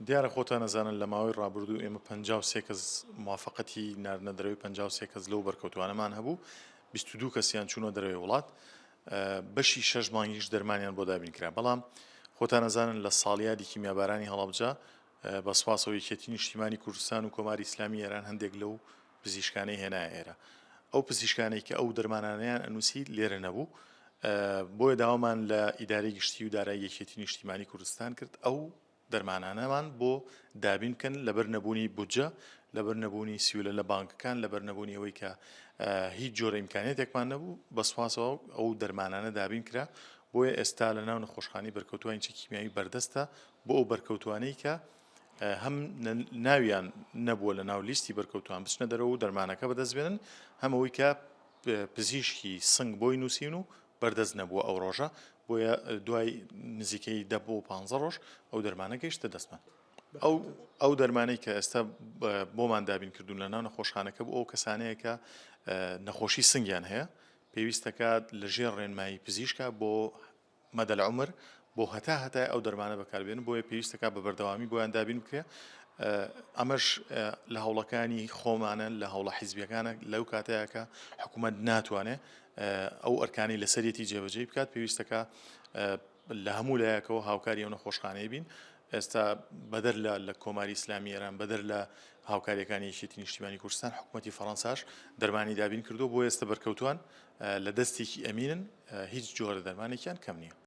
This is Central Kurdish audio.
دیارە خۆتان نەزانن لە ماوەی ڕابردوو ئێمە 53 کەس موافقەتی ناردنە دەرەوەی 53 کەس لەو بەرکەوتوانەمان هەبوو 22 کەسیان چوونە دەرەوەی وڵات بەشی 6 مانگیش دەرمانیان بۆ دابین کرا بەڵام خۆتان نەزانن لە ساڵیادی کیمیابارانی هەڵەبجە بە سوپاسەوەی یەکێتی نیشتیمانی کوردستان و کۆماری ئیسلامی ئێران هەندێک لەو پزیشکانەی هێنایە ئێرە ئەو پزیشکانەی کە ئەو دەرمانانیان ئەنووسی لێرە نەبوو بۆیە داوامان لە ئیدارەی گشتی و دارایی یەکێتی نیشتیمانی کوردستان کرد ئەو دەرمانانەمان بۆ دابین بکەن لەبەر نەبوونی بودجە لەبەر نەبوونی سیولە لە بانکەکان لەبەر نەبوونی ئەوەی کە هیچ جۆرە ئیمکانێتێکمان نەبوو بە سوپاسەوە ئەو دەرمانانە دابین کرا بۆیە ئێستا لە ناو نەخۆشخانەی بەرکەوتووانی کیمیایی بەردەستە بۆ ئەو بەرکەوتوانەی کە هەم ناویان نەبووە لە ناو لیستی بەرکەوتوان بچنە دەرەوە و دەرمانەکە بەدەستبێنن هەمەوەی کە پزیشکی سنگ بۆی نووسین و بەردەست نەبووە ئەو ڕۆژە بۆیە دوای نزیکەی 10 بۆ 15 ڕۆژ ئەو دەرمانە گەیشتە دەستمان ئەو دەرمانەی کە ئێستا بۆمان دابین کردوون لە ناو نەخۆشخانەکە بۆ ئەو کەسانەیە کە نەخۆشی سنگیان هەیە پێویستەکات لەژێر ڕێنمایی پزیشکە بۆ مەدە لە عومر بۆ هەتا ئەو دەرمانە بەکاربێن بۆیە پێویستەکە بە بەردەوامی بۆیان دابین بکرێ ئەمەش لە هەوڵەکانی خۆمانە لە هەوڵە حیزبیەکانە لەو کاتەیە کە حکوومەت ناتوانێت ئەو ئەرکانی لەسەرەتی جێبەجێ بکات پێویستەکە لە هەموو لایەکەوە هاوکاری ئەو نەخۆشخانەیە بین ئێستا بەدەر لە کۆماری ئیسلامی ئێران بەدەر لە هاوکاریەکانی یەکێتی نیشتیمانی کوردستان حکوومەتی فەڕەنساش دەرمانی دابین کردو بۆ ئێستا بەرکەوتوان لە دەستێکی ئەمینن هیچ جۆرە دەرمانێکیان کەم نییە